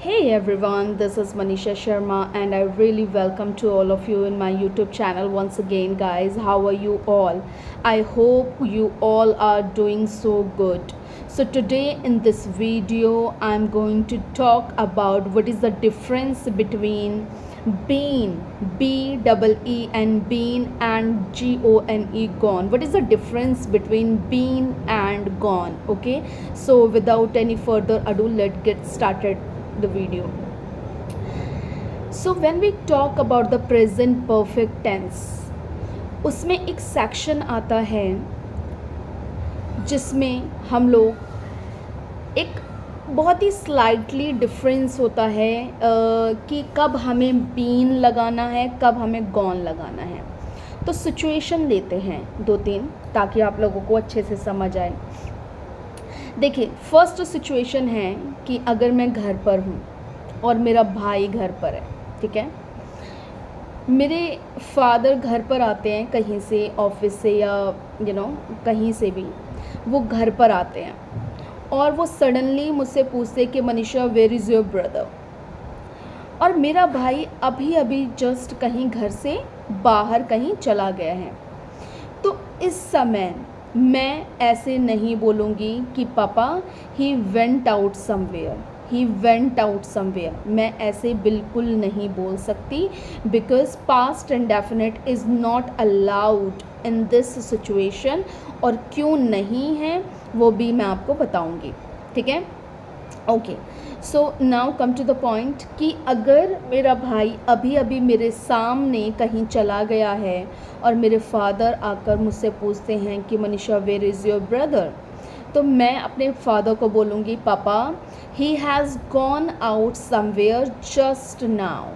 Hey everyone, this is Manisha Sharma and I really welcome to all of you in my YouTube channel once again guys. How are you all? I hope you all are doing so good. So today in this video I'm going to talk about what is the difference between been, B-double-E, and been and G-O-N-E, gone. What is the difference between been and gone? Okay, so without any further ado, let's get started the video. So when we talk about the present perfect tense, उसमें एक section आता है जिसमें हम लोग एक बहुत ही slightly difference होता है कि कब हमें बीन लगाना है, कब हमें गॉन लगाना है. तो सिचुएशन लेते हैं दो तीन ताकि आप लोगों को अच्छे से समझ आए. देखिए, फर्स्ट सिचुएशन है कि अगर मैं घर पर हूँ और मेरा भाई घर पर है, ठीक है. मेरे फादर घर पर आते हैं कहीं से, ऑफिस से या कहीं से भी वो घर पर आते हैं और वो सडनली मुझसे पूछते कि Manisha where is your brother. और मेरा भाई अभी अभी जस्ट कहीं घर से बाहर कहीं चला गया है. तो इस समय मैं ऐसे नहीं बोलूँगी कि पापा he went out somewhere, he went out somewhere. मैं ऐसे बिल्कुल नहीं बोल सकती because past indefinite is not allowed in this situation. और क्यों नहीं है वो भी मैं आपको बताऊँगी, ठीक है. Okay, so now come to the point कि अगर मेरा भाई अभी अभी मेरे सामने कहीं चला गया है और मेरे फादर आकर मुझसे पूछते हैं कि Manisha where is your brother, तो मैं अपने फादर को बोलूँगी पापा he has gone out somewhere just now.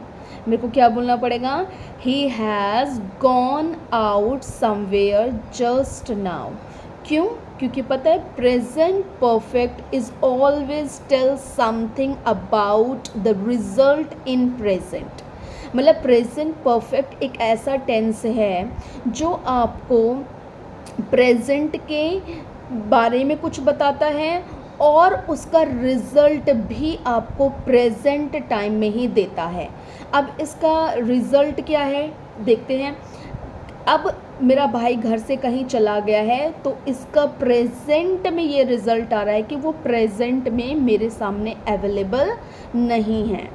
मेरे को क्या बोलना पड़ेगा? He has gone out somewhere just now. क्यों? क्योंकि पता है present perfect is always tell something about the result in present. मतलब प्रेजेंट परफेक्ट एक ऐसा टेंस है जो आपको प्रेजेंट के बारे में कुछ बताता है और उसका रिज़ल्ट भी आपको प्रेजेंट टाइम में ही देता है. अब इसका रिज़ल्ट क्या है देखते हैं. अब मेरा भाई घर से कहीं चला गया है तो इसका प्रेजेंट में ये रिज़ल्ट आ रहा है कि वो प्रेजेंट में मेरे सामने अवेलेबल नहीं है,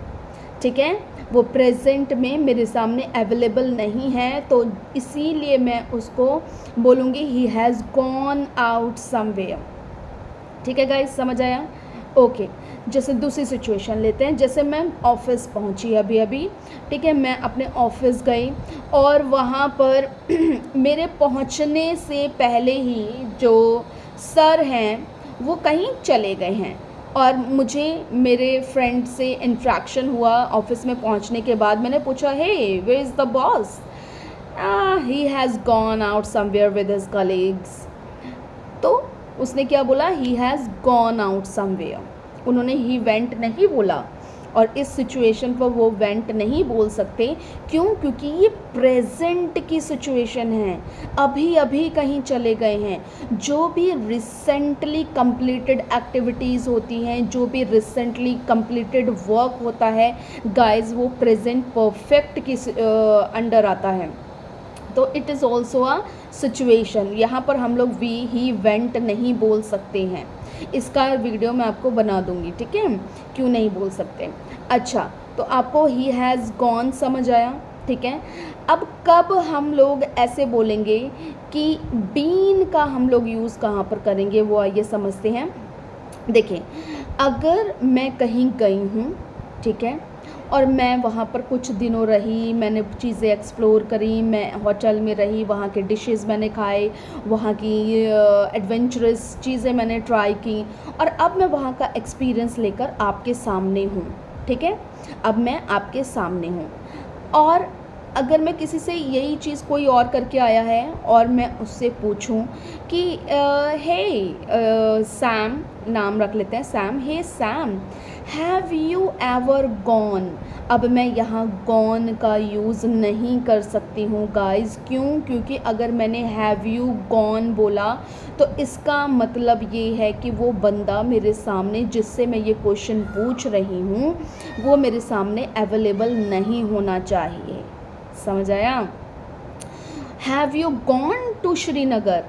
ठीक है. वो प्रेजेंट में मेरे सामने अवेलेबल नहीं है तो इसीलिए मैं उसको बोलूँगी ही हैज़ गॉन आउट समवेयर. ठीक है गाइस, समझ आया? ओके, जैसे दूसरी सिचुएशन लेते हैं. जैसे मैं ऑफिस पहुंची अभी अभी, ठीक है. मैं अपने ऑफिस गई और वहाँ पर मेरे पहुंचने से पहले ही जो सर हैं वो कहीं चले गए हैं और मुझे मेरे फ्रेंड से इंट्रैक्शन हुआ ऑफिस में पहुंचने के बाद. मैंने पूछा hey where is the boss? He has gone out somewhere with his colleagues. तो उसने क्या बोला? He has gone out somewhere. उन्होंने ही वेंट नहीं बोला और इस सिचुएशन पर वो वेंट नहीं बोल सकते. क्यों? क्योंकि ये प्रेजेंट की सिचुएशन है, अभी अभी कहीं चले गए हैं. जो भी रिसेंटली कंप्लीटेड एक्टिविटीज़ होती हैं, जो भी रिसेंटली कंप्लीटेड वर्क होता है गाइस, वो प्रेजेंट परफेक्ट की अंडर आता है. तो it is also a situation. यहाँ पर हम लोग वी ही वेंट नहीं बोल सकते हैं. इसका वीडियो मैं आपको बना दूँगी, ठीक है, क्यों नहीं बोल सकते. अच्छा, तो आपको ही हैज़ गॉन समझ आया, ठीक है. अब कब हम लोग ऐसे बोलेंगे कि बीन का हम लोग यूज़ कहाँ पर करेंगे वो आइए समझते हैं. देखिए, अगर मैं कहीं गई हूँ, ठीक है, और मैं वहाँ पर कुछ दिनों रही, मैंने चीज़ें एक्सप्लोर करी, मैं होटल में रही, वहाँ के डिशेस मैंने खाए, वहाँ की एडवेंचरस चीज़ें मैंने ट्राई की और अब मैं वहाँ का एक्सपीरियंस लेकर आपके सामने हूँ, ठीक है. अब मैं आपके सामने हूँ और अगर मैं किसी से यही चीज़ कोई और करके आया है और मैं उससे पूछूं कि हे सैम, नाम रख लेते हैं Sam, hey Sam have you ever gone, अब मैं यहाँ गॉन का यूज़ नहीं कर सकती हूँ गाइस। क्यों? क्योंकि अगर मैंने हैव यू गॉन बोला तो इसका मतलब ये है कि वो बंदा मेरे सामने जिससे मैं ये क्वेश्चन पूछ रही हूँ वो मेरे सामने अवेलेबल नहीं होना चाहिए। समझ आया? Have you gone to Srinagar,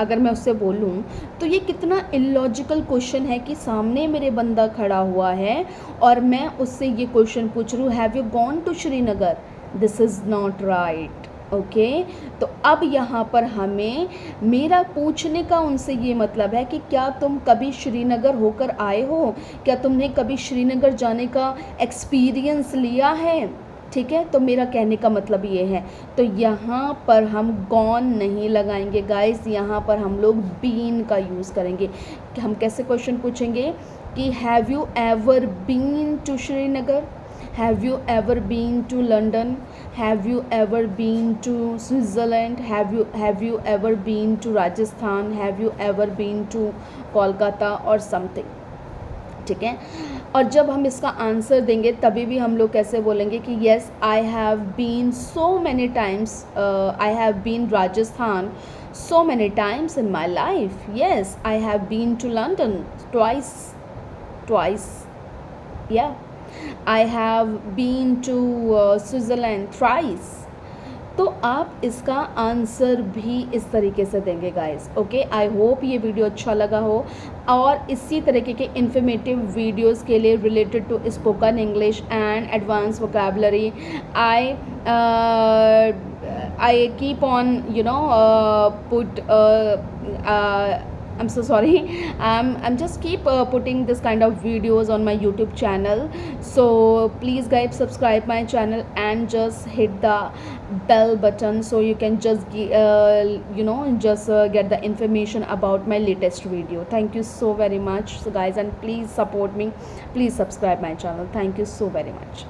अगर मैं उससे बोलूँ तो ये कितना इलॉजिकल क्वेश्चन है कि सामने मेरे बंदा खड़ा हुआ है और मैं उससे ये क्वेश्चन पूछ रही हूँ have you gone to Srinagar. This is not right. Okay, तो अब यहाँ पर हमें मेरा पूछने का उनसे ये मतलब है कि क्या तुम कभी श्रीनगर होकर आए हो, क्या तुमने कभी श्रीनगर जाने का एक्सपीरियंस लिया है। ठीक है, तो मेरा कहने का मतलब ये है। तो यहाँ पर हम गॉन नहीं लगाएंगे गाइस, यहाँ पर हम लोग बीन का यूज़ करेंगे। कि हम कैसे क्वेश्चन पूछेंगे कि have you ever been to Srinagar, have you ever been to London, have you ever been to Switzerland, have you ever been to Rajasthan, have you ever been to Kolkata और समथिंग। ठीक है, और जब हम इसका आंसर देंगे तभी भी हम लोग कैसे बोलेंगे कि yes I have been so many times, I have been Rajasthan so many times in my life. Yes, I have been to London twice. Yeah, I have been to Switzerland thrice. तो आप इसका आंसर भी इस तरीके से देंगे guys. Okay, I hope ये video अच्छा लगा हो और इसी तरीके के इन्फॉर्मेटिव वीडियोस के लिए related to spoken English and advance vocabulary I keep on I'm so sorry. I'm just keep putting this kind of videos on my YouTube channel. So please guys subscribe my channel and just hit the bell button so you can just get the information about my latest video. Thank you so very much, so guys, and please support me. Please subscribe my channel. Thank you so very much.